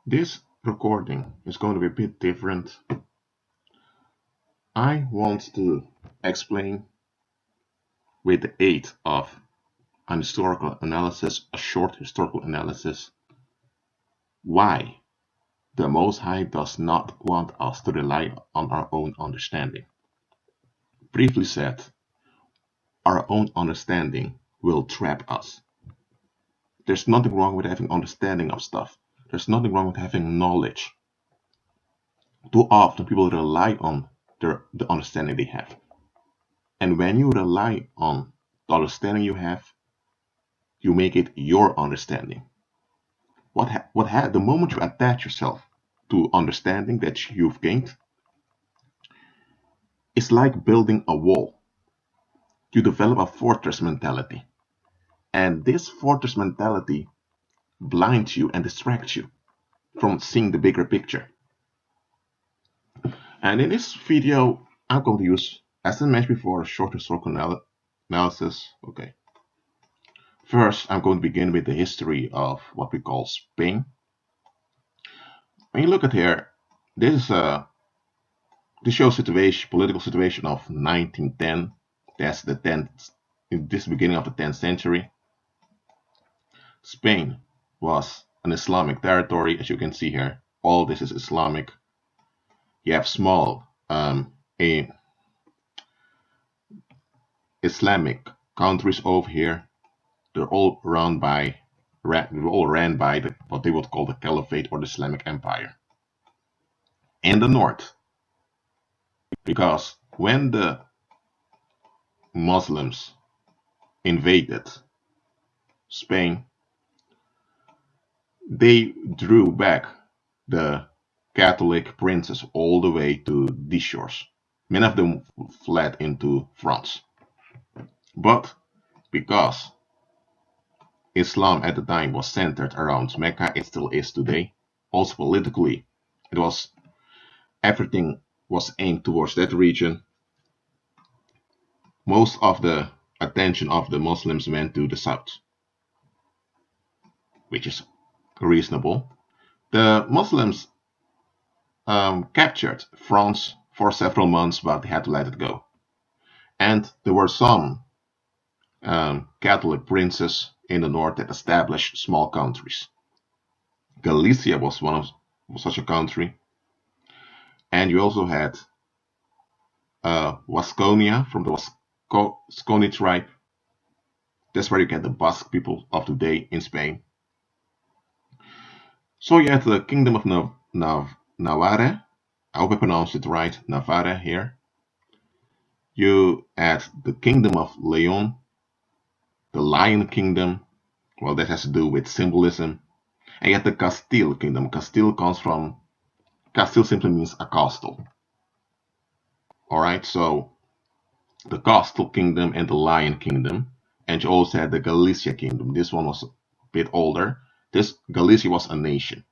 This recording is going to be a bit different. I want to explain, with the aid of an historical analysis, a short historical analysis, why the Most High does not want us to rely on our own understanding. Briefly said, our own understanding will trap us. There's nothing wrong with having understanding of stuff. There's nothing wrong with having knowledge. Too often people rely on the understanding they have. And when you rely on the understanding you have, you make it your understanding. The moment you attach yourself to understanding that you've gained, it's like building a wall. You develop a fortress mentality. And this fortress mentality blinds you and distracts you from seeing the bigger picture. And in this video, I'm going to use, as I mentioned before, a short historical analysis. Okay. First, I'm going to begin with the history of what we call Spain. When you look at here, this shows political situation of 1910. That's the 10th, in this beginning of the 10th century. Spain was an Islamic territory, as you can see here. All this is Islamic. You have small Islamic countries over here. They're all ran by what they would call the Caliphate or the Islamic Empire. In the north, because when the Muslims invaded Spain, they drew back the Catholic princes all the way to these shores. Many of them fled into France. But because Islam at the time was centered around Mecca, it still is today. Also politically, everything was aimed towards that region. Most of the attention of the Muslims went to the south, which is reasonable. The Muslims captured France for several months, but they had to let it go. And there were some Catholic princes in the north that established small countries. Galicia was such a country. And you also had Wasconia from the Wasconi tribe. That's where you get the Basque people of today in Spain. So you had the Kingdom of Navarre. I hope I pronounced it right, Navarre here. You had the Kingdom of Leon, the Lion Kingdom. Well, that has to do with symbolism. And you had the Castile Kingdom. Castile simply means a castle. Alright, so the Castle Kingdom and the Lion Kingdom. And you also had the Galicia Kingdom. This one was a bit older. Galicia was a nation.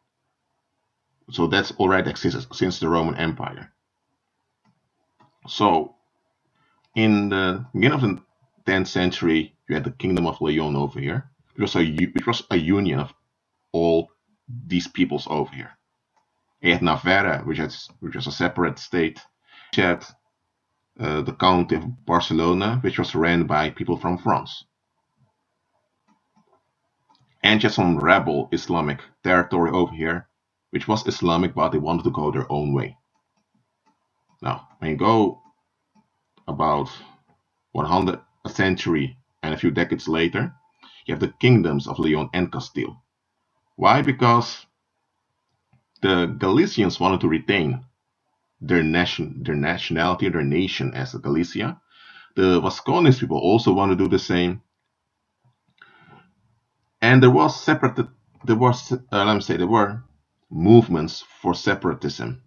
So that's already existed since the Roman Empire. So in the beginning of the 10th century, you had the Kingdom of Leon over here. It was a union of all these peoples over here. You had Navarre, which was a separate state. You had the County of Barcelona, which was ran by people from France. And just some rebel Islamic territory over here, which was Islamic, but they wanted to go their own way. Now, when you go about 100 a century and a few decades later, you have the kingdoms of Leon and Castile. Why? Because the Galicians wanted to retain their nationality, their nation as Galicia. The Vasconis people also want to do the same. And there were movements for separatism,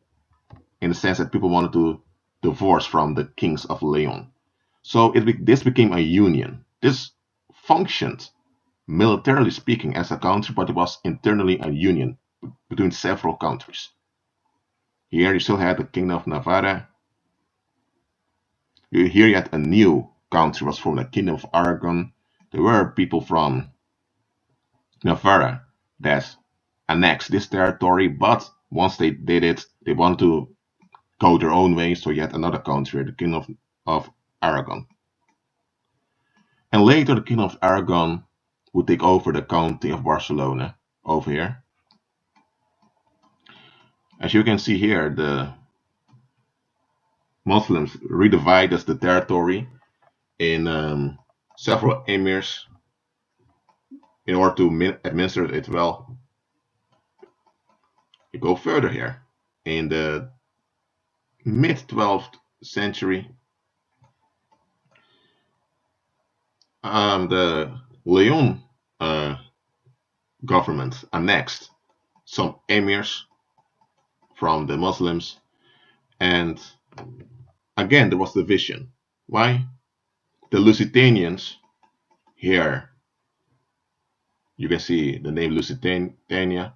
in the sense that people wanted to divorce from the kings of Leon. So this became a union. This functioned, militarily speaking, as a country, but it was internally a union between several countries. Here you still had the Kingdom of Navarre. Here you had a new country, was from the Kingdom of Aragon. There were people from Navarre that annex this territory, but once they did it, they want to go their own way, so yet another country, the Kingdom of Aragon. And later the Kingdom of Aragon would take over the county of Barcelona over here. As you can see here, the Muslims redivided the territory in several emirs in order to administer it well. You go further here. In the mid-12th century, the Leon government annexed some emirs from the Muslims, and again there was division. Why? The Lusitanians, here you can see the name Lusitania,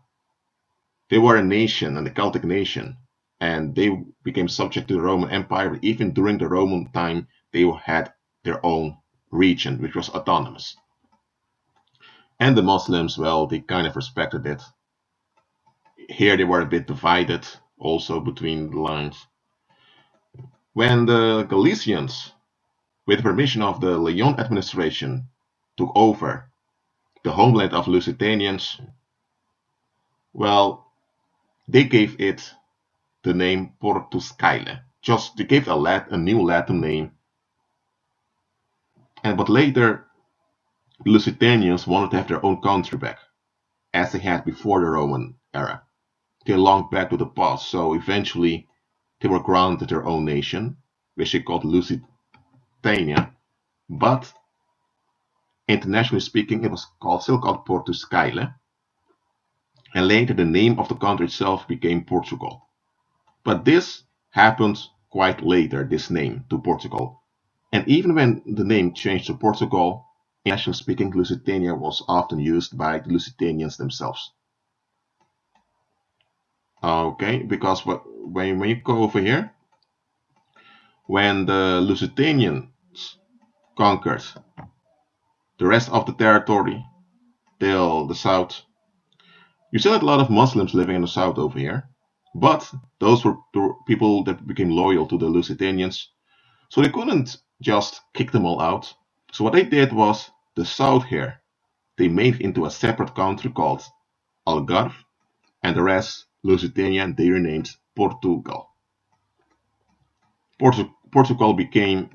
they were a nation, and a Celtic nation, and they became subject to the Roman Empire. Even during the Roman time, they had their own region, which was autonomous. And the Muslims, well, they kind of respected it. Here they were a bit divided also between the lines. When the Galicians, with permission of the Leon administration, took over the homeland of Lusitanians, well, they gave it the name Portuscaile. Just they gave a new Latin name. But later, the Lusitanians wanted to have their own country back, as they had before the Roman era. They longed back to the past, so eventually they were granted their own nation, which they called Lusitania. But internationally speaking, it was still called Portuscaile. And later, the name of the country itself became Portugal. But this happened quite later, this name to Portugal. And even when the name changed to Portugal, internationally speaking, Lusitania was often used by the Lusitanians themselves. Okay, because when you go over here, when the Lusitanians conquered the rest of the territory till the south, you still had a lot of Muslims living in the south over here, but those were the people that became loyal to the Lusitanians, so they couldn't just kick them all out. So what they did was, the south here, they made it into a separate country called Algarve, and the rest, Lusitania, they renamed Portugal. Portugal became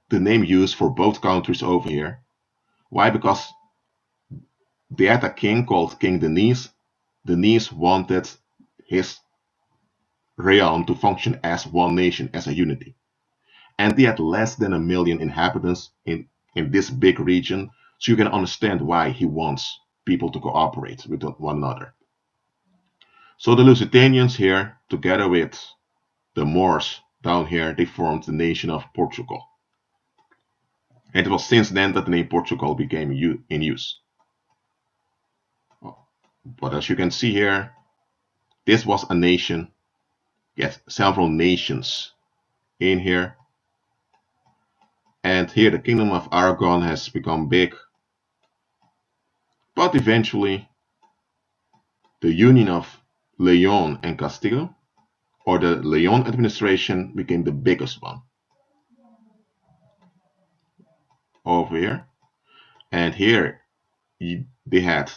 the name used for both countries over here. Why? Because they had a king called King Denis. Denis wanted his realm to function as one nation, as a unity. And they had less than 1 million inhabitants in this big region, so you can understand why he wants people to cooperate with one another. So the Lusitanians here, together with the Moors down here, they formed the nation of Portugal. And it was since then that the name Portugal became in use. But as you can see here, this was a nation. Yes, several nations in here. And here the Kingdom of Aragon has become big. But eventually, the union of Leon and Castile, or the Leon administration, became the biggest one. Over here. And here, they had,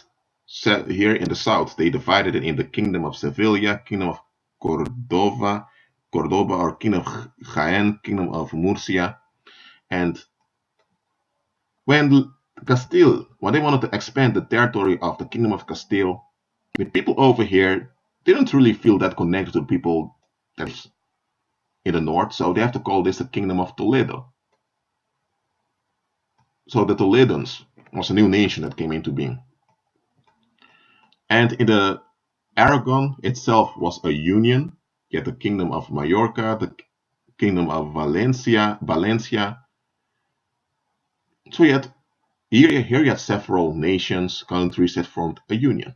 here in the south, they divided it in the Kingdom of Sevilla, Kingdom of Cordoba, or Kingdom of Jaén, Kingdom of Murcia. And when Castile, when they wanted to expand the territory of the Kingdom of Castile, the people over here didn't really feel that connected to the people that's in the north, so they have to call this the Kingdom of Toledo. So the Toledans was a new nation that came into being. And in the Aragon itself was a union. You had the Kingdom of Majorca, the Kingdom of Valencia. So you had, here you had several nations, countries that formed a union.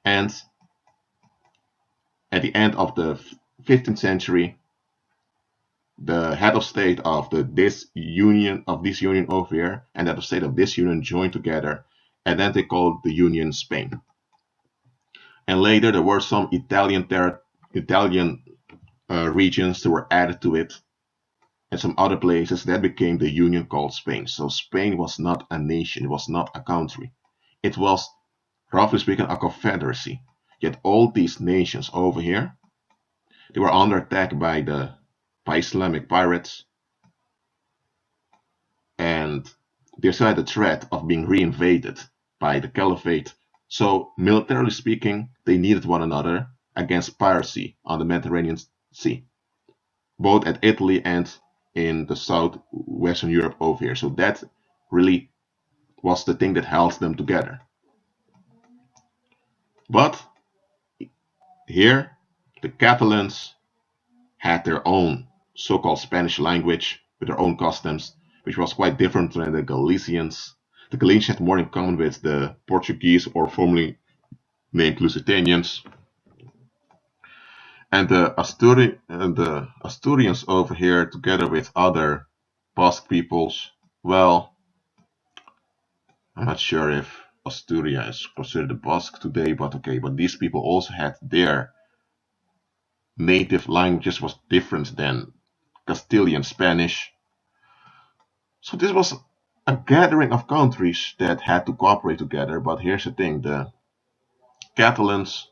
And at the end of the 15th century, the head of state of this union over here and head of state of this union joined together, and then they called the union Spain. And later there were some Italian regions that were added to it, and some other places that became the union called Spain. So Spain was not a nation, it was not a country. It was, roughly speaking, a confederacy. Yet all these nations over here, they were under attack by Islamic pirates, and they still had the threat of being reinvaded by the caliphate. So militarily speaking, they needed one another against piracy on the Mediterranean Sea, both at Italy and in the southwestern Europe over here. So that really was the thing that held them together. But here, the Catalans had their own so-called Spanish language with their own customs, which was quite different than the Galicians. The Galicians had more in common with the Portuguese, or formerly named Lusitanians. And the Asturians over here, together with other Basque peoples, well, I'm not sure if Asturia is considered a Basque today, but okay, but these people also had their native languages was different than Castilian Spanish. So this was a gathering of countries that had to cooperate together, but here's the thing, the Catalans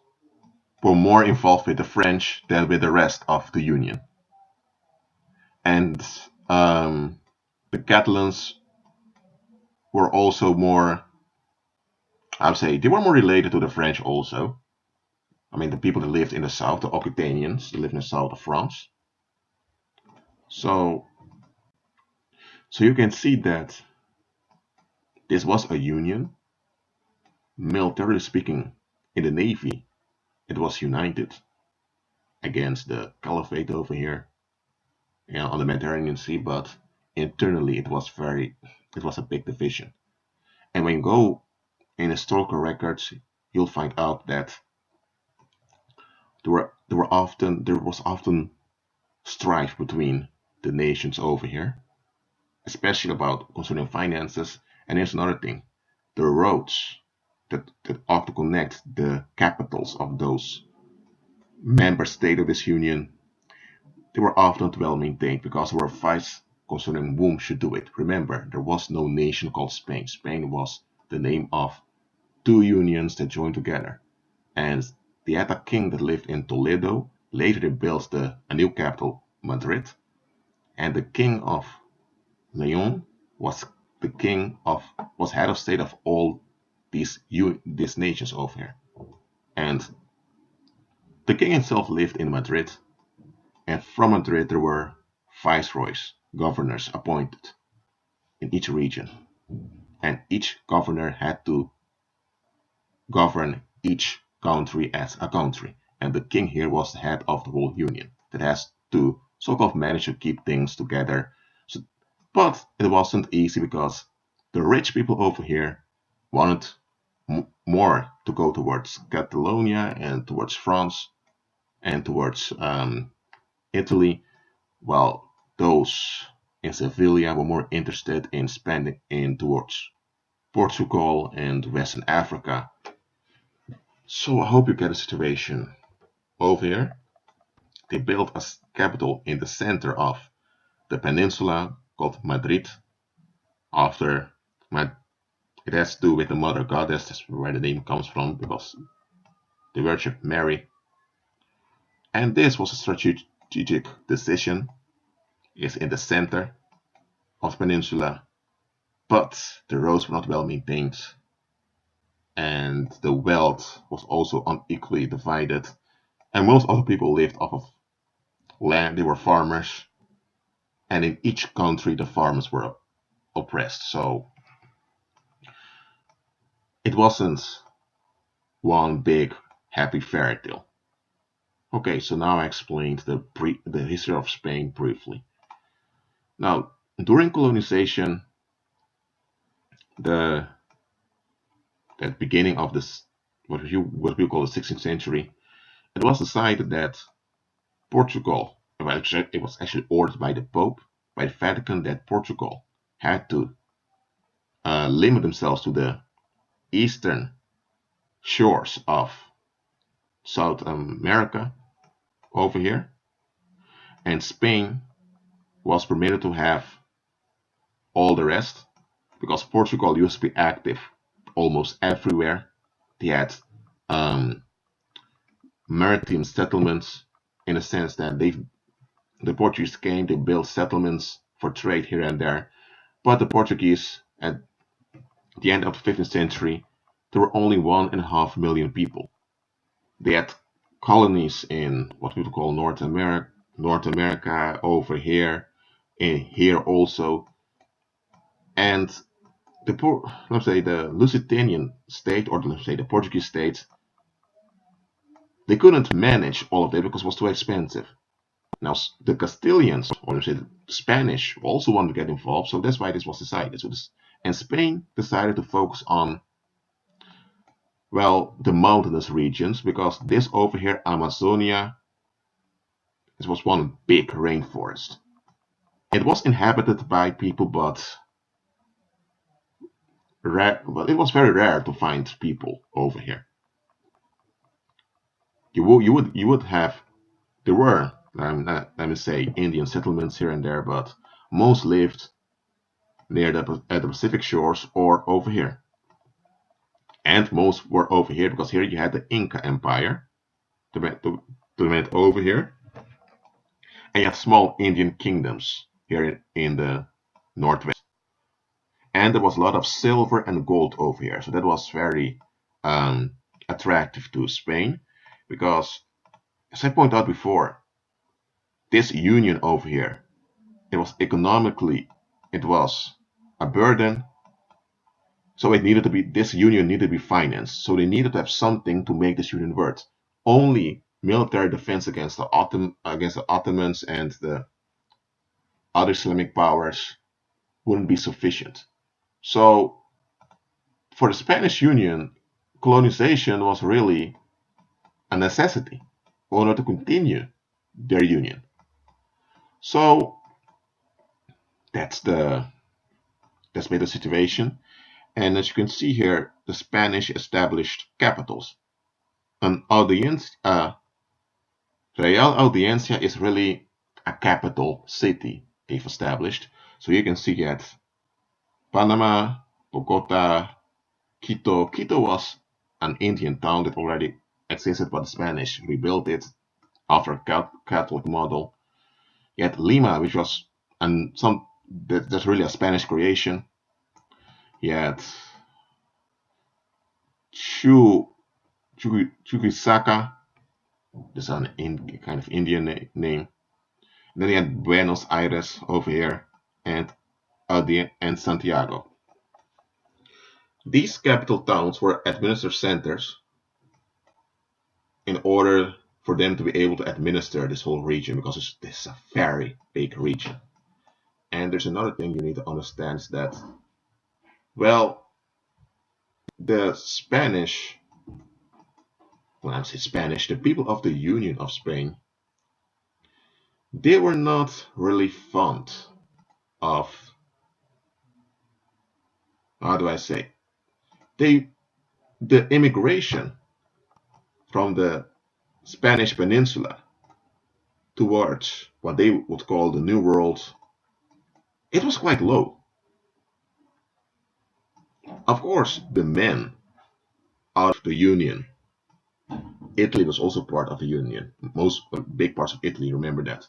were more involved with the French than with the rest of the Union. And the Catalans were also more, I would say, they were more related to the French also. I mean, the people that lived in the south, the Occitanians, that lived in the south of France. So you can see that this was a union. Militarily speaking, in the navy, it was united against the caliphate over here, on the Mediterranean Sea, but internally it was a big division. And when you go in historical records, you'll find out that there was often strife between the nations over here, especially about concerning finances. And here's another thing: the roads that often connect the capitals of those member states of this union, they were often well maintained because there were fights concerning whom should do it. Remember, there was no nation called Spain. Spain was the name of two unions that joined together. And they had a king that lived in Toledo. Later they built a new capital, Madrid. And the king of Leon was head of state of all these nations over here. And the king himself lived in Madrid, and from Madrid there were viceroys, governors appointed in each region. And each governor had to govern each country as a country. And the king here was the head of the whole union that has to so-called manage to keep things together. But it wasn't easy because the rich people over here wanted more to go towards Catalonia and towards France and towards Italy, while those in Sevilla were more interested in spending in towards Portugal and Western Africa. So I hope you get a situation. Over here, they built a capital in the center of the peninsula called Madrid. After it has to do with the mother goddess, that's where the name comes from, because they worship Mary. And this was a strategic decision. It's in the center of the peninsula, but the roads were not well maintained, and the wealth was also unequally divided. And most other people lived off of land, they were farmers, and in each country the farmers were oppressed. So it wasn't one big happy fairy tale. Okay, so now I explained the history of Spain briefly. Now, during colonization, the beginning of this, what we call the 16th century, it was decided that Portugal, well, it was actually ordered by the Pope, by the Vatican, that Portugal had to limit themselves to the eastern shores of South America over here, and Spain was permitted to have all the rest because Portugal used to be active almost everywhere. They had um, maritime settlements in a sense that the Portuguese came, they built settlements for trade here and there. But the Portuguese, at the end of the 15th century, there were only 1.5 million people. They had colonies in what we would call North America over here, and here also. And let's say the Lusitanian state, or let's say the Portuguese state, they couldn't manage all of that because it was too expensive. Now the Castilians, or let's say the Spanish, also wanted to get involved, so that's why this was decided. And Spain decided to focus on, well, the mountainous regions, because this over here, Amazonia, this was one big rainforest. It was inhabited by people, but it was very rare to find people over here. You would have, there were, let me say, Indian settlements here and there, but most lived near at the Pacific shores or over here. And most were over here because here you had the Inca Empire that went over here, and you had small Indian kingdoms here in the northwest. And there was a lot of silver and gold over here, so that was very attractive to Spain because, as I pointed out before, this union over here, it was economically, it was a burden. So this union needed to be financed. So they needed to have something to make this union work. Only military defense against the Ottomans and the other Islamic powers wouldn't be sufficient. So for the Spanish Union, colonization was really a necessity in order to continue their union. So that's made the situation. And as you can see here, the Spanish established capitals. An Real Audiencia is really a capital city they've established. So you can see that Panama, Bogota, Quito. Quito was an Indian town that already existed, but the Spanish rebuilt it after a Catholic model. You had Lima, which was that's really a Spanish creation. You had Chuquisaca, this is an kind of Indian name. Then you had Buenos Aires over here, and Santiago. These capital towns were administrative centers in order for them to be able to administer this whole region, because this is a very big region. And there's another thing you need to understand is that, well, the Spanish, when I say Spanish, the people of the Union of Spain, they were not really fond of, how do I say, the immigration from the Spanish Peninsula towards what they would call the New World, it was quite low. Of course, the men out of the Union, Italy was also part of the Union, most big parts of Italy, remember that.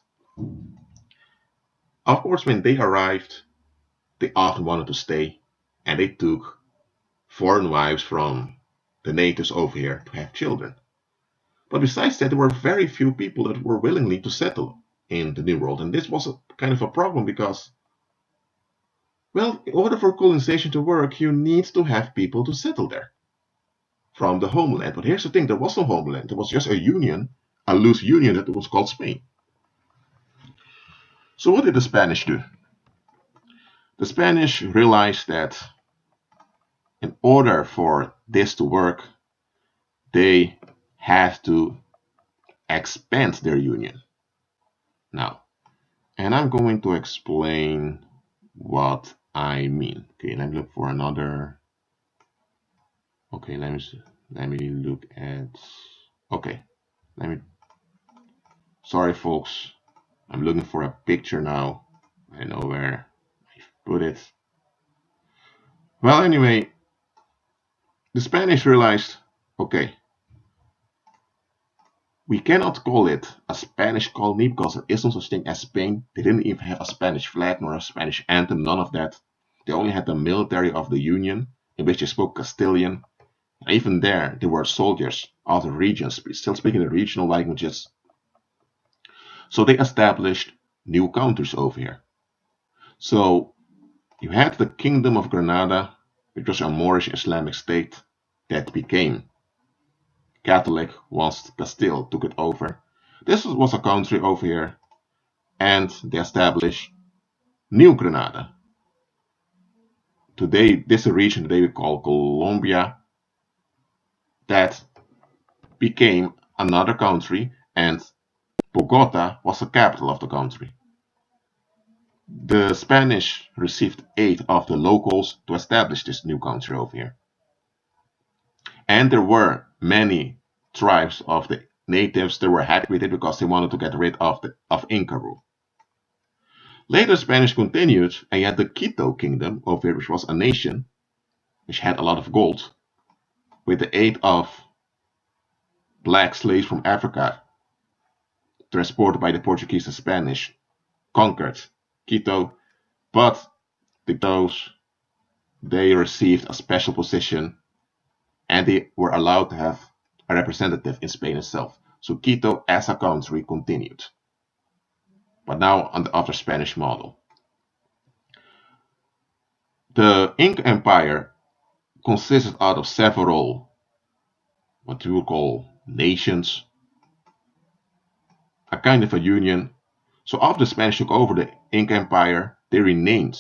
Of course, when they arrived, they often wanted to stay, and they took foreign wives from the natives over here to have children. But besides that, there were very few people that were willingly to settle in the New World, and this was kind of a problem because, well, in order for colonization to work, you need to have people to settle there from the homeland. But here's the thing, there was no homeland. There was just a union, a loose union that was called Spain. So what did the Spanish do? The Spanish realized that in order for this to work, they have to expand their union. Now, and I'm going to explain what I mean. Okay, let me look for another. Okay, let me look at. Okay, Let me. Sorry, folks. I'm looking for a picture now. I know where I put it. Well, anyway, the Spanish realized, okay, we cannot call it a Spanish colony because there is no such thing as Spain. They didn't even have a Spanish flag nor a Spanish anthem, none of that. They only had the military of the Union, in which they spoke Castilian. And even there, there were soldiers of the regions, still speaking the regional languages. So they established new countries over here. So you had the Kingdom of Granada, which was a Moorish Islamic state that became Catholic once Castile took it over. This was a country over here, and they established New Granada. Today, this is a region today we call Colombia, that became another country, and Bogota was the capital of the country. The Spanish received aid of the locals to establish this new country over here. And there were many tribes of the natives that were happy with it because they wanted to get rid of Inca rule. Later, Spanish continued, and you had the Quito kingdom over here, which was a nation which had a lot of gold, with the aid of black slaves from Africa, transported by the Portuguese and Spanish, conquered Quito, but those they received a special position, and they were allowed to have a representative in Spain itself. So Quito as a country continued, but now after Spanish model. The Inca Empire consisted out of several, what you would call nations, a kind of a union. So after the Spanish took over the Inca Empire, they renamed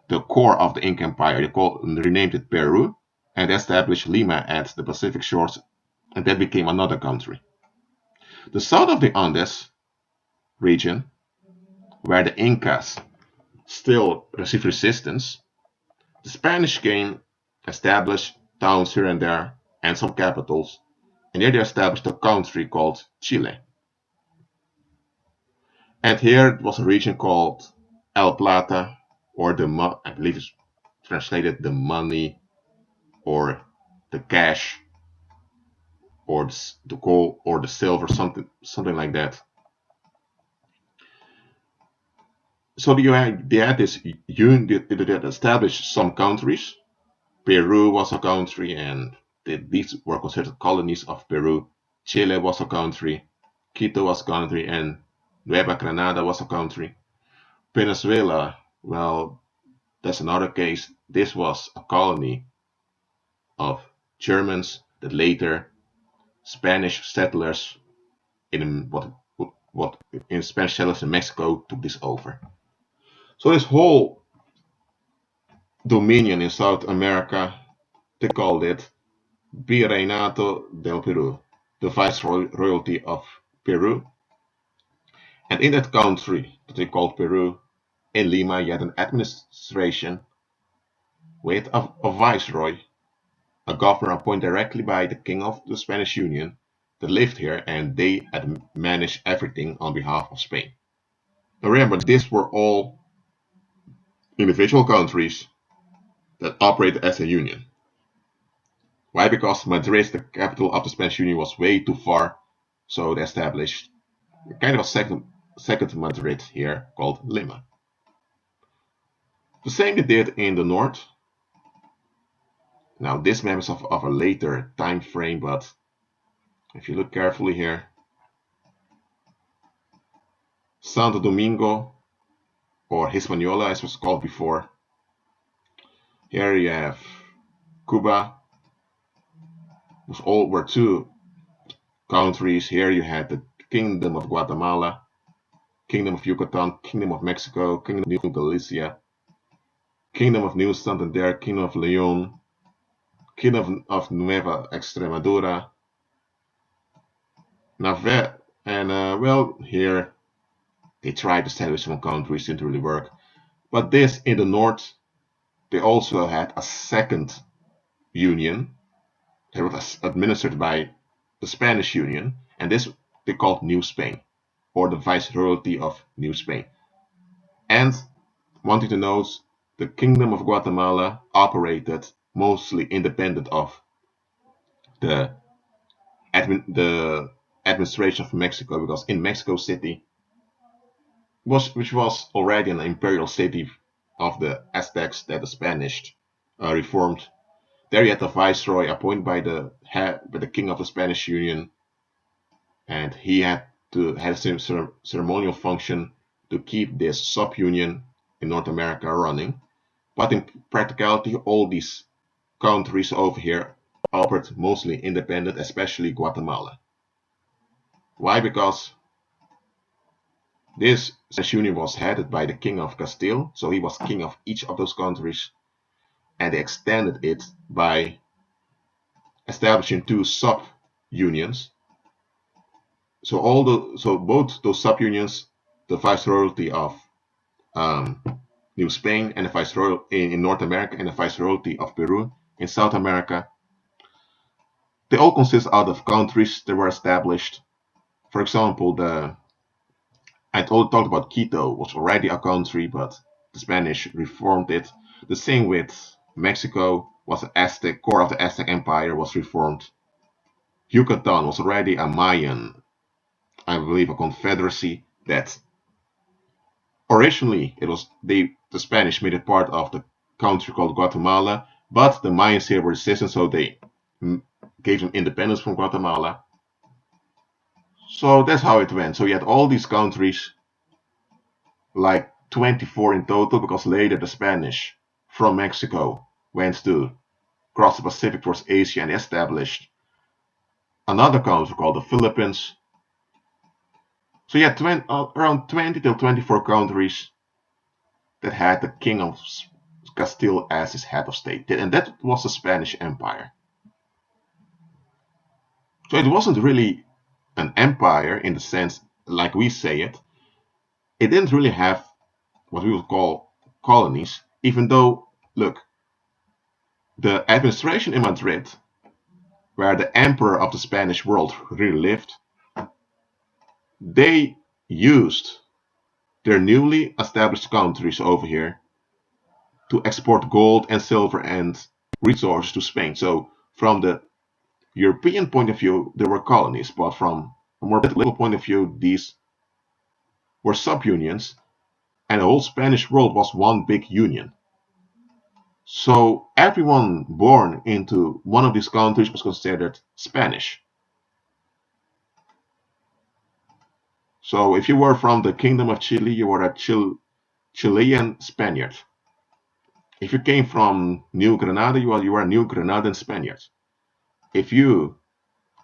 the core of the Inca Empire. They renamed it Peru, and established Lima at the Pacific shores, and that became another country. The south of the Andes region, where the Incas still received resistance, the Spanish came, established towns here and there, and some capitals, and here they established a country called Chile. And here it was a region called El Plata, or I believe it's translated the money, or the cash, or the gold, or the silver, something like that. So they had this union that established some countries. Peru was a country, and these were considered colonies of Peru. Chile was a country, Quito was a country, and Nueva Granada was a country. Venezuela, well, that's another case. This was a colony of Germans that later Spanish settlers in Spanish settlers in Mexico took this over. So this whole dominion in South America, they called it Virreinato del Peru, the viceroyalty of Peru. And in that country that they called Peru, in Lima, you had an administration with a viceroy, a governor appointed directly by the king of the Spanish Union that lived here, and they had managed everything on behalf of Spain. Now remember, these were all individual countries that operated as a union. Why? Because Madrid, the capital of the Spanish Union, was way too far, so they established kind of a second Madrid here called Lima. The same they did in the north. Now this map is of a later time frame, but if you look carefully here, Santo Domingo, or Hispaniola as it was called before. Here you have Cuba, which all were two countries. Here you had the Kingdom of Guatemala, Kingdom of Yucatan, Kingdom of Mexico, Kingdom of New Galicia, Kingdom of New Santander, Kingdom of Leon, Kingdom of Nueva Extremadura, Navarre, and well, here they tried to establish some countries, didn't really work. But this in the north, they also had a second union that was administered by the Spanish Union, and this they called New Spain, or the Viceroyalty of New Spain. And wanting to know, the Kingdom of Guatemala operated mostly independent of the the administration of Mexico, because in Mexico City, which was already an imperial city of the Aztecs that the Spanish reformed, there you had a viceroy appointed by the king of the Spanish Union, and he had to have some ceremonial function to keep this sub-union in North America running. But in practicality, all these countries over here operate mostly independent, especially Guatemala. Why? Because this Spanish Union was headed by the King of Castile, so he was king of each of those countries, and they extended it by establishing two sub-unions. So both those sub-unions, the Viceroyalty of New Spain and the Viceroyalty in North America and the Viceroyalty of Peru in South America, they all consist out of countries that were established. For example, I talked about Quito was already a country, but the Spanish reformed it. The same with Mexico, was the Aztec core of the Aztec Empire was reformed. Yucatan was already a Mayan, I believe, a confederacy that originally the Spanish made it part of the country called Guatemala, but the Mayans here were resistant, so they gave them independence from Guatemala. So that's how it went. So you had all these countries, like 24 in total, because later the Spanish from Mexico went to cross the Pacific towards Asia and established another country called the Philippines. So you had around 20 till 24 countries that had the King of Castile as his head of state, and that was the Spanish Empire. So it wasn't really an empire in the sense like we say it. It didn't really have what we would call colonies, even though, look, the administration in Madrid, where the emperor of the Spanish world really lived, they used their newly established countries over here to export gold and silver and resources to Spain. So from the European point of view, there were colonies, but from a more political point of view, these were subunions, and the whole Spanish world was one big union. So everyone born into one of these countries was considered Spanish. So if you were from the Kingdom of Chile, you were a Chilean Spaniard. If you came from New Granada, you were a New Granadan Spaniard. If you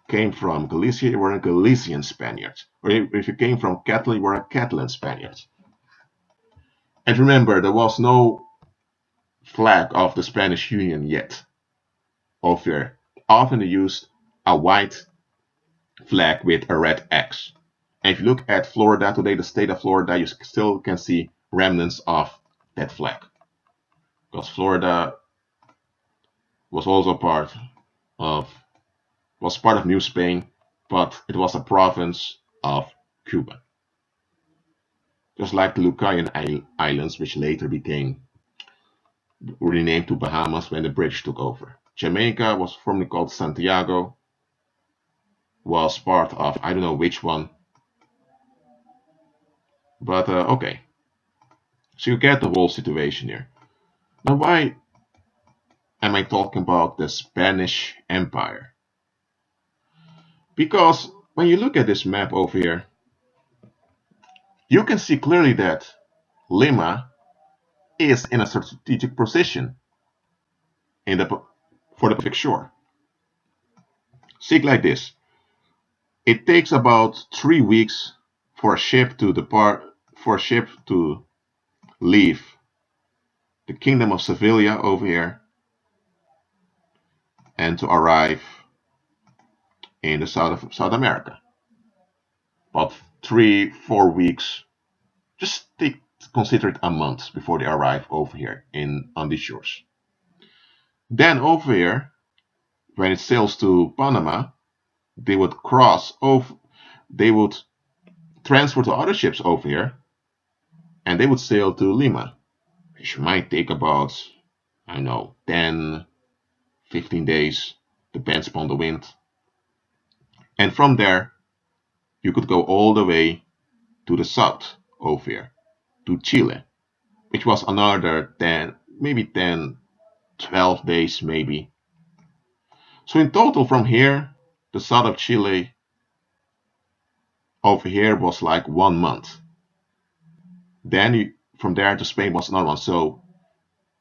came from Galicia, you were a Galician Spaniard. Or if you came from Catalan, you were a Catalan Spaniard. And remember, there was no flag of the Spanish Union yet over there. Often they used a white flag with a red X. And if you look at Florida today, the state of Florida, you still can see remnants of that flag. Because Florida was also part of New Spain, but it was a province of Cuba. Just like the Lucayan Islands, which later became renamed to Bahamas when the British took over. Jamaica was formerly called Santiago, was part of, I don't know which one. But okay. So you get the whole situation here. Now why am I talking about the Spanish Empire? Because when you look at this map over here, you can see clearly that Lima is in a strategic position for the Pacific shore. See it like this. It takes about 3 weeks for a ship to leave the Kingdom of Sevilla over here and to arrive in the south of South America. About 3-4 weeks. Just consider it a month before they arrive over here on these shores. Then over here, when it sails to Panama, they would cross over. they would transfer to other ships over here, and they would sail to Lima, which might take about, I don't know, 10, 15 days, depends upon the wind. And from there, you could go all the way to the south over here, to Chile, which was another 10, maybe 10, 12 days maybe. So in total from here, the south of Chile over here was like 1 month. Then from there to Spain was another one. So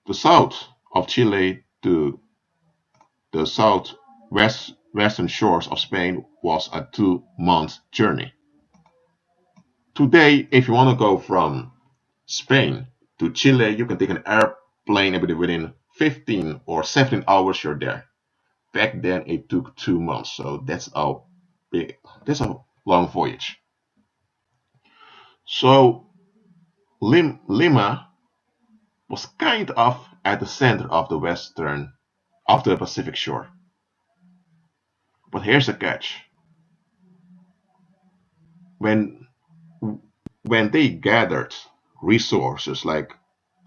the south of Chile to the western shores of Spain was a 2-month journey. Today, if you want to go from Spain to Chile, you can take an airplane within 15 or 17 hours you're there. Back then it took 2 months, so that's a long voyage. So Lima was kind of at the center of the Pacific shore. But here's the catch. When they gathered resources like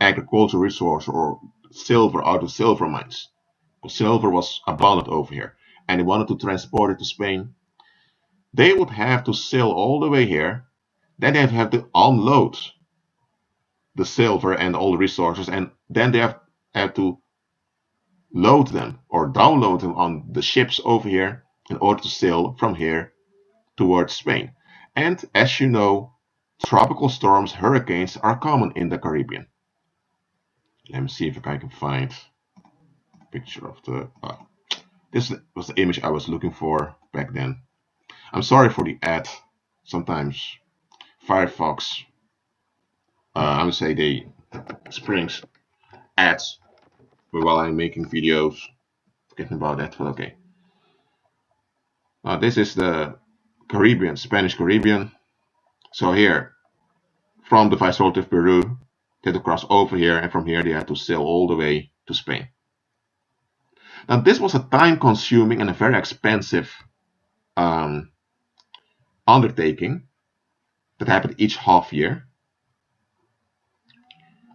agricultural resources or silver out of silver mines, because silver was abundant over here, and they wanted to transport it to Spain, they would have to sail all the way here. Then they have to unload the silver and all the resources, and then they have to load them or download them on the ships over here in order to sail from here towards Spain. And as you know, tropical storms, hurricanes are common in the Caribbean. Let me see if I can find a picture of the... this was the image I was looking for back then. I'm sorry for the ad. Sometimes Firefox, I would say they springs ads while I'm making videos. Forgetting about that, but okay. This is the Caribbean, Spanish Caribbean. So here, from the Viceroy of Peru, they had to cross over here, and from here they had to sail all the way to Spain. Now this was a time-consuming and a very expensive undertaking that happened each half year.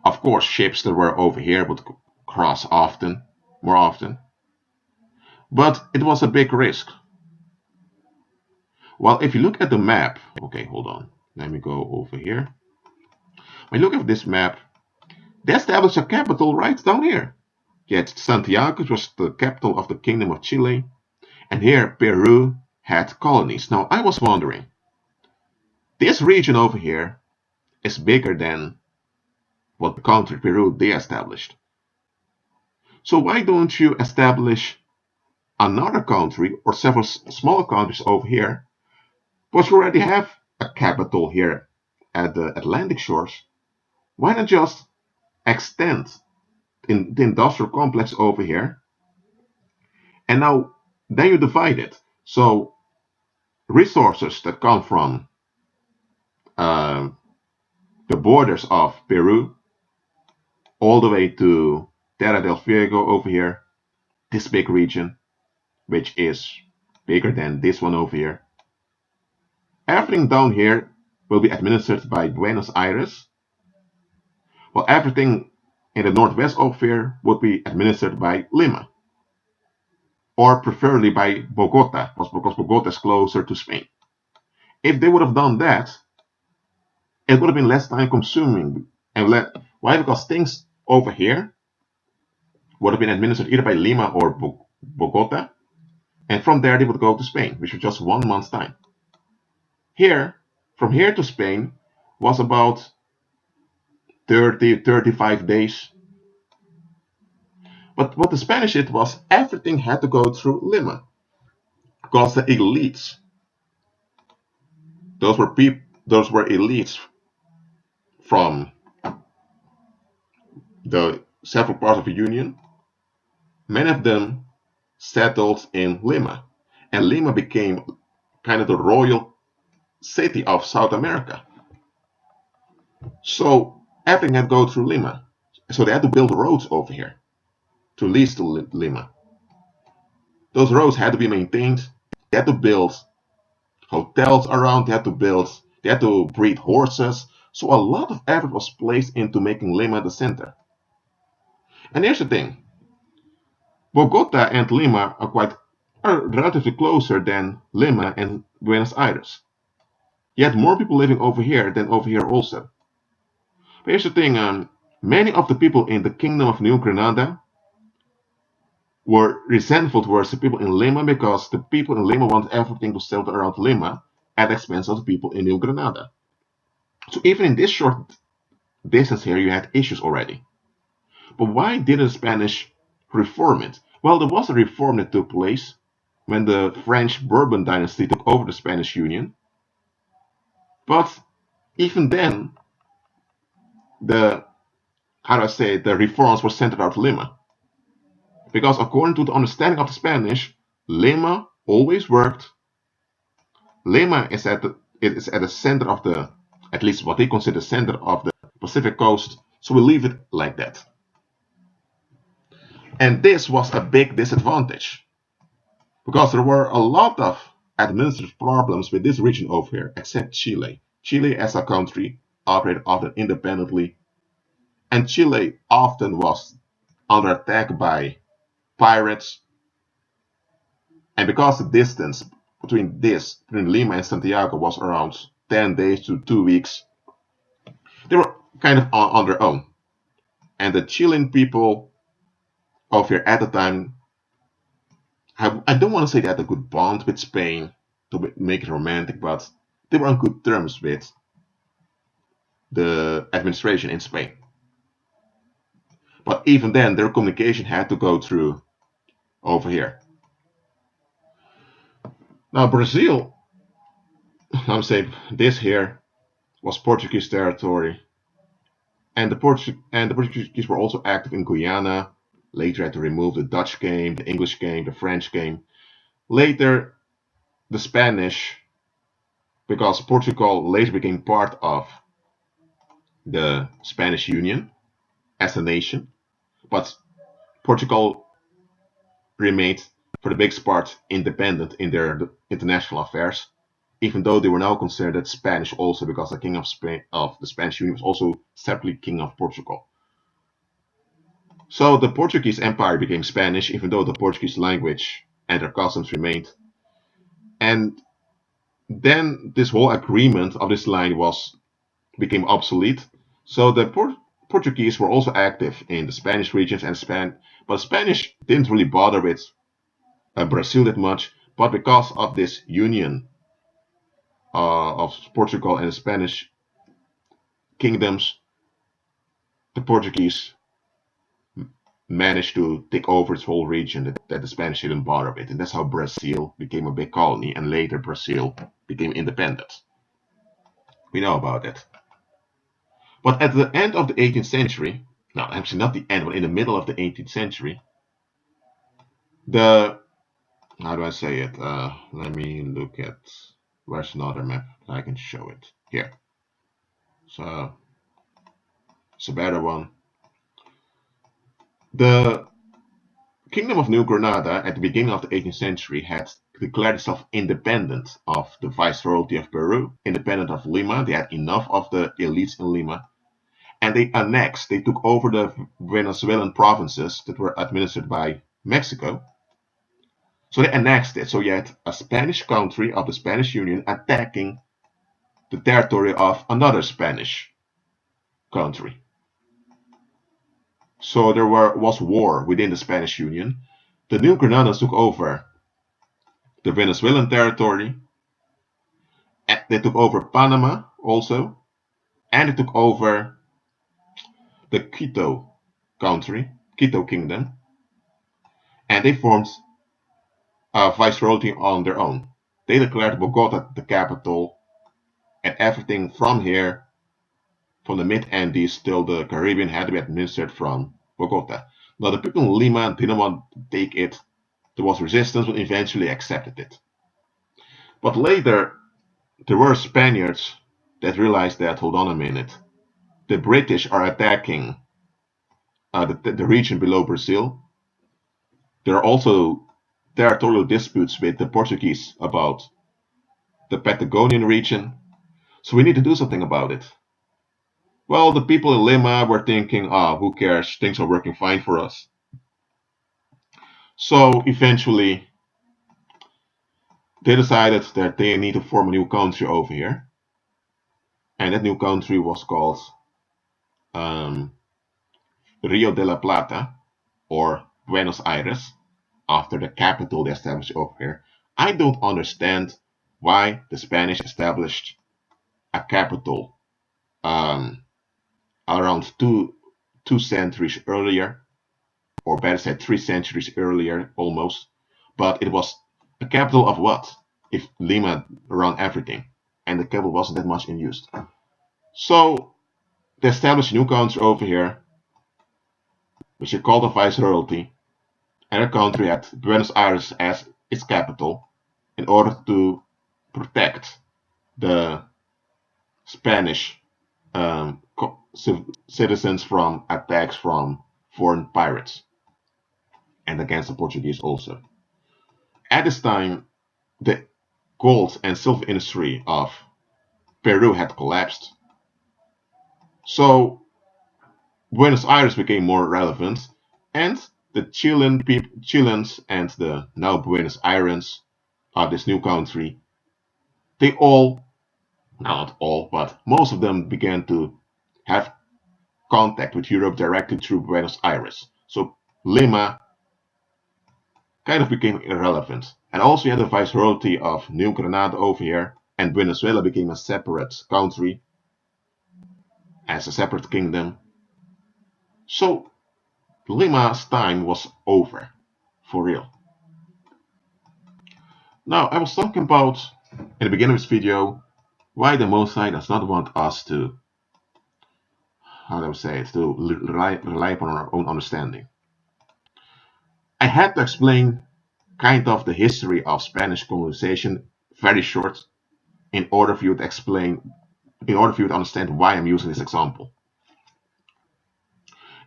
Of course, ships that were over here would cross more often, but it was a big risk. Well, if you look at the map, okay, hold on, let me go over here. When you look at this map, they established a capital right down here. Yet Santiago was the capital of the Kingdom of Chile, and here Peru had colonies. Now I was wondering, this region over here is bigger than what the country Peru they established. So why don't you establish another country or several smaller countries over here? But you already have a capital here at the Atlantic shores. Why not just extend in the industrial complex over here? And now then you divide it. So resources that come from the borders of Peru all the way to Terra del Fuego over here, this big region, which is bigger than this one over here. Everything down here will be administered by Buenos Aires, while everything in the northwest over here would be administered by Lima, or preferably by Bogota, because Bogota is closer to Spain. If they would have done that, it would have been less time consuming. And why? Because things over here would have been administered either by Lima or Bogota, and from there they would go to Spain, which was just 1 month's time. Here, from here to Spain, was about 30, 35 days. But what the Spanish did was everything had to go through Lima, because the elites, those were elites from the several parts of the Union. Many of them settled in Lima, and Lima became kind of the royal city of South America. So everything had to go through Lima. So they had to build roads over here to lead to Lima. Those roads had to be maintained. They had to build hotels around, they had to breed horses. So a lot of effort was placed into making Lima the center. And here's the thing, Bogota and Lima are relatively closer than Lima and Buenos Aires. Yet more people living over here than over here also. But here's the thing, many of the people in the Kingdom of New Granada were resentful towards the people in Lima because the people in Lima wanted everything to settle around Lima at the expense of the people in New Granada. So even in this short distance here, you had issues already. But why didn't the Spanish reform it? Well, there was a reform that took place when the French Bourbon dynasty took over the Spanish Union. But even then, the the reforms were centered out Lima. Because according to the understanding of the Spanish, Lima always worked. Lima is at the center of the, at least what they consider the center of the Pacific coast, so we leave it like that. And this was a big disadvantage, because there were a lot of administrative problems with this region over here, except Chile. Chile as a country operated often independently, and Chile often was under attack by pirates. And because the distance between Lima and Santiago was around 10 days to 2 weeks, they were kind of on their own. And the Chilean people over here at the time, I don't want to say they had a good bond with Spain to make it romantic, but they were on good terms with the administration in Spain. But even then, their communication had to go through over here. Now, Brazil, I'm saying this here was Portuguese territory, and the Portuguese were also active in Guyana. Later, had to remove the Dutch game, the English game, the French game. Later, the Spanish, because Portugal later became part of the Spanish Union as a nation, but Portugal remained, for the biggest part, independent in their international affairs, even though they were now considered Spanish also because the king of Spain of the Spanish Union was also separately king of Portugal. So the Portuguese Empire became Spanish, even though the Portuguese language and their customs remained. And then this whole agreement of this line became obsolete. So the Portuguese were also active in the Spanish regions but Spanish didn't really bother with Brazil that much. But because of this union of Portugal and the Spanish kingdoms, the Portuguese managed to take over this whole region that the Spanish didn't bother with. And that's how Brazil became a big colony, and later Brazil became independent. We know about it. But at the end of the 18th century, no, actually not the end, but in the middle of the 18th century, how do I say it? Let me look at, where's another map? I can show it. Here. So, it's a better one. The Kingdom of New Granada at the beginning of the 18th century had declared itself independent of the Viceroyalty of Peru, independent of Lima. They had enough of the elites in Lima. And they took over the Venezuelan provinces that were administered by Mexico. So they annexed it. So you had a Spanish country of the Spanish Union attacking the territory of another Spanish country. So there was war within the Spanish Union. The New Granadans took over the Venezuelan territory. They took over Panama also. And they took over the Quito Kingdom. And they formed a viceroyalty on their own. They declared Bogota the capital, and everything from here, from the mid-Andes till the Caribbean, had to be administered from Bogota. Now the people in Lima didn't want to take it. There was resistance, but eventually accepted it. But later, there were Spaniards that realized that, hold on a minute, the British are attacking the region below Brazil. There are also territorial disputes with the Portuguese about the Patagonian region. So we need to do something about it. Well, the people in Lima were thinking, who cares? Things are working fine for us. So eventually, they decided that they need to form a new country over here. And that new country was called um, Rio de la Plata, or Buenos Aires, after the capital they established over here. I don't understand why the Spanish established a capital um, around two centuries earlier, or better said, 3 centuries earlier almost. But it was a capital of what? If Lima around everything, and the capital wasn't that much in use. So they established a new country over here, which they called a viceroyalty, and a country had Buenos Aires as its capital in order to protect the Spanish citizens from attacks from foreign pirates and against the Portuguese also. At this time, the gold and silver industry of Peru had collapsed, so Buenos Aires became more relevant, and the Chilens and the now Buenos Aires of this new country, they all, not all, but most of them began to have contact with Europe directly through Buenos Aires. So Lima kind of became irrelevant. And also you had the viceroyalty of New Granada over here, and Venezuela became a separate country as a separate kingdom. So Lima's time was over, for real. Now I was talking about, in the beginning of this video, why the Mosai does not want us to, how do I say it, to rely upon our own understanding. I had to explain kind of the history of Spanish colonization very short in order for you to understand why I'm using this example.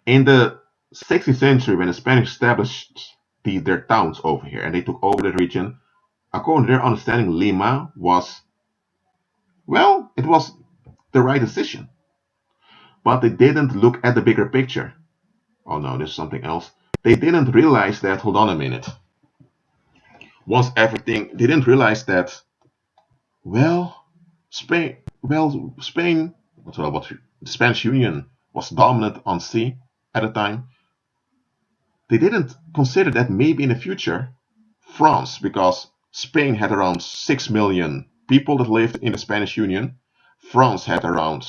In the 16th century, when the Spanish established their towns over here and they took over the region, according to their understanding, Lima was, well, it was the right decision. But they didn't look at the bigger picture. Oh no, this is something else. They didn't realize that, hold on a minute. They didn't realize that, well, Spain, the Spanish Union was dominant on sea at the time. They didn't consider that maybe in the future, France, because Spain had around 6 million people that lived in the Spanish Union, France had around,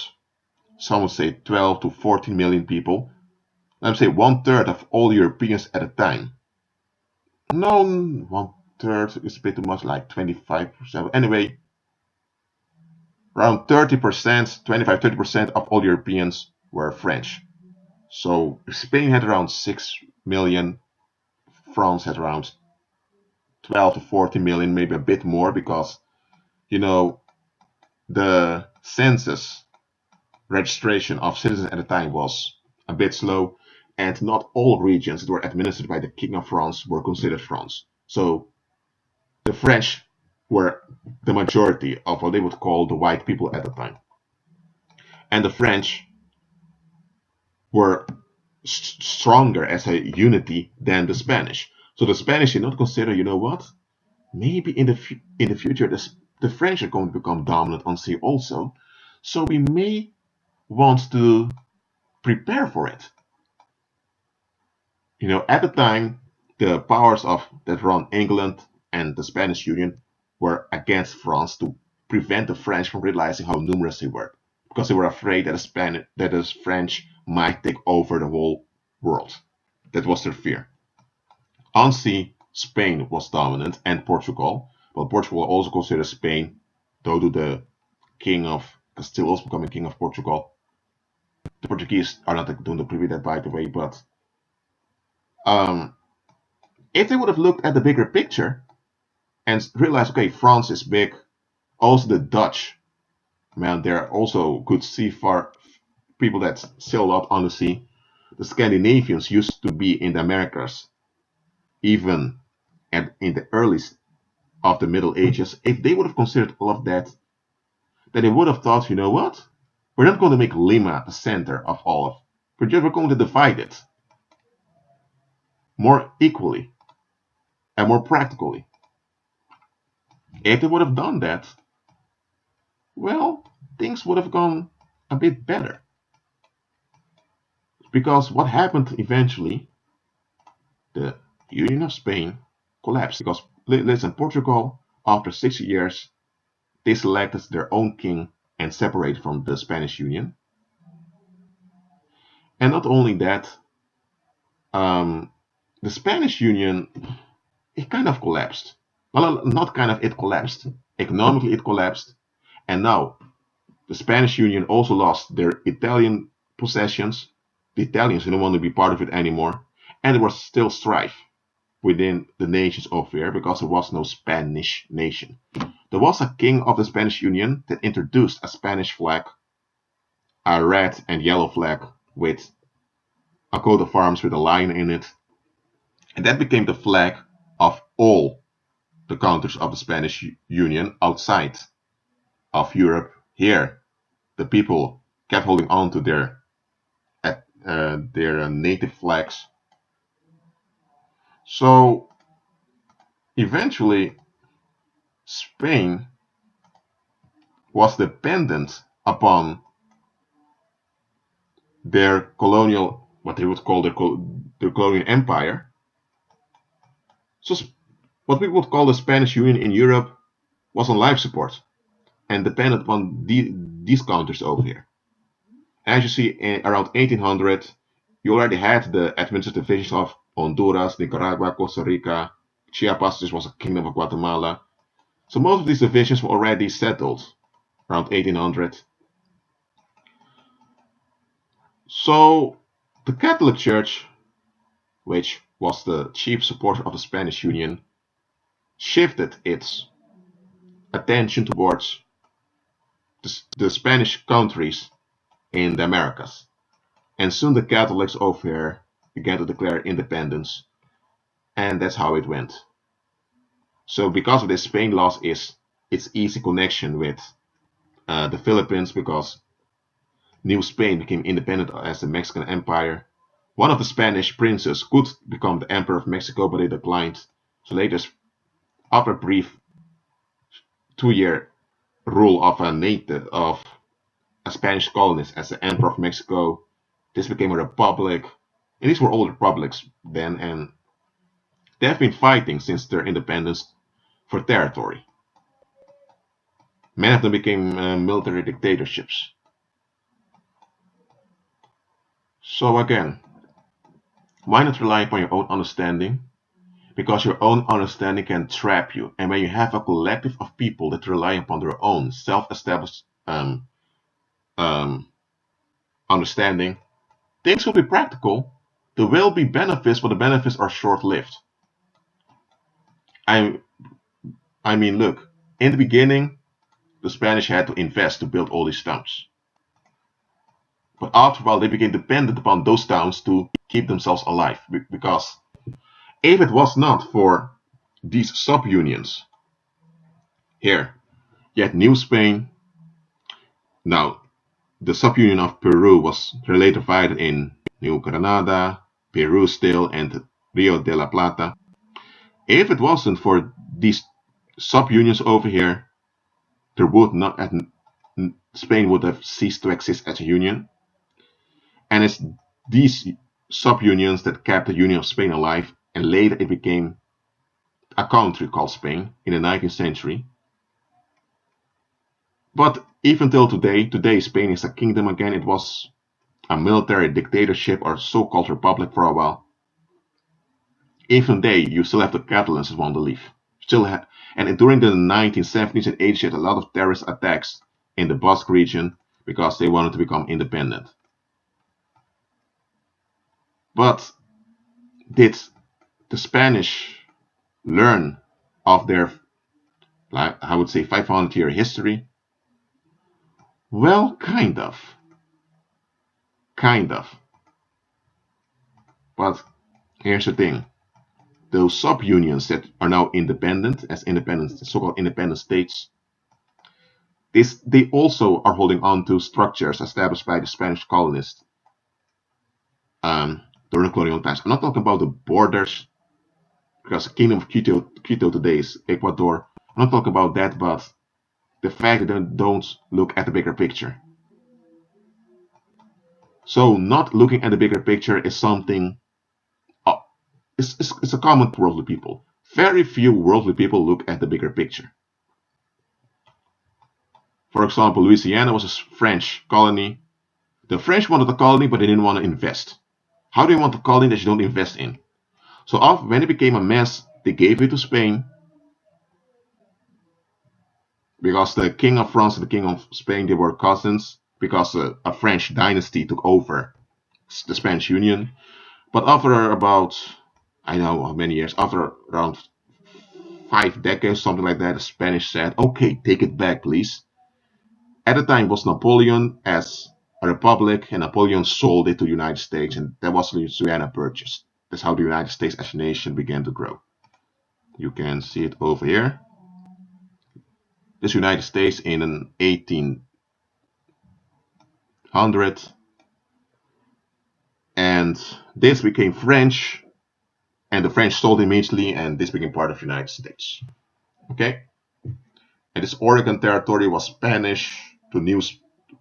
some would say 12 to 14 million people. Let me say 1/3 of all Europeans at the time. No, 1/3 is a bit too much, like 25%. Anyway, around 30%, 25-30% of all Europeans were French. So Spain had around 6 million, France had around 12 to 14 million, maybe a bit more, because, the census registration of citizens at the time was a bit slow, and not all regions that were administered by the King of France were considered France. So the French were the majority of what they would call the white people at the time. And the French were stronger as a unity than the Spanish. So the Spanish did not consider, maybe in the future the French are going to become dominant on sea also. So we may want to prepare for it. At the time, the powers that run England and the Spanish Union were against France to prevent the French from realizing how numerous they were, because they were afraid that the French might take over the whole world. That was their fear. On sea, Spain was dominant, and Portugal. But Portugal also considered Spain, though to the king of Castile also becoming king of Portugal. The Portuguese are not doing the privy that, by the way, but if they would have looked at the bigger picture and realized, okay, France is big, also the Dutch, man, they're also good seafar people that sail a lot on the sea. The Scandinavians used to be in the Americas, even in the early of the Middle Ages, if they would have considered all of that, then they would have thought, you know what? We're not going to make Lima the center of all of it. We're going to divide it more equally and more practically. If they would have done that, well, things would have gone a bit better. Because what happened eventually, the Union of Spain collapsed. Because, listen, Portugal, after 60 years, they selected their own king and separated from the Spanish Union. And not only that, the Spanish Union, it kind of collapsed. Well, not kind of, it collapsed. Economically, it collapsed. And now, the Spanish Union also lost their Italian possessions. The Italians didn't want to be part of it anymore. And there was still strife within the nations over there because there was no Spanish nation. There was a king of the Spanish Union that introduced a Spanish flag, a red and yellow flag with a coat of arms with a lion in it. And that became the flag of all the countries of the Spanish Union outside of Europe. Here, the people kept holding on to their native flags. So eventually, Spain was dependent upon their colonial, what they would call their colonial empire. So what we would call the Spanish Union in Europe was on life support and depended upon these countries over here. As you see, around 1800, you already had the administrative divisions of Honduras, Nicaragua, Costa Rica, Chiapas. This was a kingdom of Guatemala. So most of these divisions were already settled around 1800. So the Catholic Church, which was the chief supporter of the Spanish Union, shifted its attention towards the Spanish countries in the Americas. And soon the Catholics over here began to declare independence, and that's how it went. So because of this, Spain lost its easy connection with the Philippines because New Spain became independent as the Mexican Empire. One of the Spanish princes could become the Emperor of Mexico, but he declined. So later, after a brief 2-year rule of a Spanish colonist as the Emperor of Mexico, this became a republic. And these were all republics then, and they have been fighting since their independence for territory. Many of them became military dictatorships. So again, why not rely upon your own understanding? Because your own understanding can trap you. And when you have a collective of people that rely upon their own self-established understanding, things will be practical. There will be benefits, but the benefits are short-lived. I mean, look, in the beginning, the Spanish had to invest to build all these towns. But after a while, they became dependent upon those towns to keep themselves alive. Because if it was not for these sub-unions, here, you had New Spain. Now, the sub-union of Peru was later divided in New Granada, Peru still, and Rio de la Plata. If it wasn't for these sub-unions over here, there would not, Spain would have ceased to exist as a union. And it's these sub-unions that kept the Union of Spain alive, and later it became a country called Spain in the 19th century. But even till today Spain is a kingdom again. It was a military dictatorship or so-called republic for a while. Even today, you still have the Catalans that want to leave. And during the 1970s and 80s, you had a lot of terrorist attacks in the Basque region because they wanted to become independent. But did the Spanish learn of their, I would say, 500-year history? Well, kind of. Kind of. But here's the thing. those sub-unions that are now independent, as independent, so-called independent states, they also are holding on to structures established by the Spanish colonists during the colonial times. I'm not talking about the borders, because the Kingdom of Quito today is Ecuador. I'm not talking about that, but the fact that they don't look at the bigger picture. So not looking at the bigger picture is something, it's a common for worldly people. Very few worldly people look at the bigger picture. For example, Louisiana was a French colony. The French wanted a colony, but they didn't want to invest. How do you want a colony that you don't invest in? So when it became a mess, they gave it to Spain, because the King of France and the King of Spain, they were cousins, because a French dynasty took over the Spanish Union. But after about, I know how many years, after around 5 decades, something like that, the Spanish said, okay, take it back, please. At the time, it was Napoleon as a republic, and Napoleon sold it to the United States, and that was Louisiana purchased. That's how the United States as a nation began to grow. You can see it over here. This United States in 1800, and this became French, and the French sold immediately, and this became part of the United States. Okay? And this Oregon territory was Spanish to new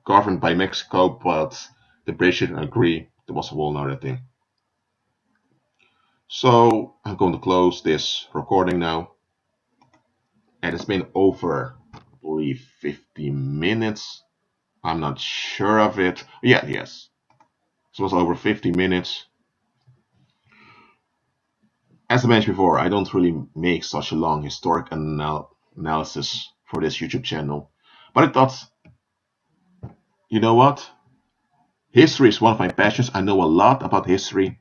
governed by Mexico, but the British didn't agree. There was a whole other thing. So I'm going to close this recording now. And it's been over, I believe, 50 minutes. I'm not sure of it. Yeah, yes. It was over 50 minutes. As I mentioned before, I don't really make such a long historic analysis for this YouTube channel. But I thought, you know what? History is one of my passions. I know a lot about history.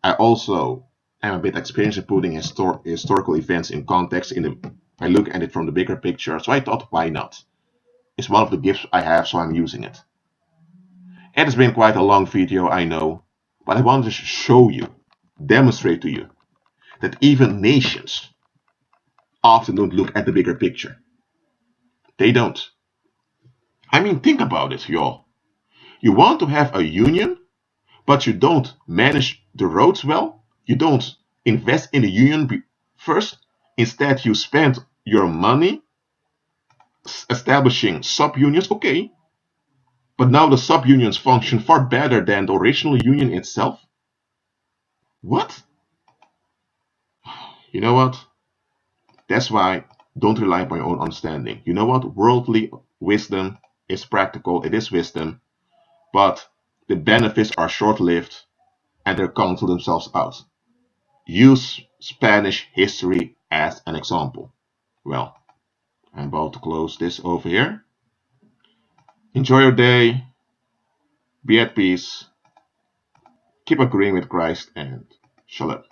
I also am a bit experienced in putting historical events in context. I look at it from the bigger picture. So I thought, why not? It's one of the gifts I have, so I'm using it. It has been quite a long video, I know. But I wanted to show you, demonstrate to you, that even nations often don't look at the bigger picture. They don't. I mean, think about it, y'all. You want to have a union, but you don't manage the roads well. You don't invest in the union first. Instead, you spend your money establishing sub-unions. Okay, but now the sub-unions function far better than the original union itself. What? You know what? That's why don't rely on your own understanding. You know what? Worldly wisdom is practical. It is wisdom, but the benefits are short-lived and they cancel themselves out. Use Spanish history as an example. Well, I'm about to close this over here. Enjoy your day. Be at peace. Keep agreeing with Christ, and shalom.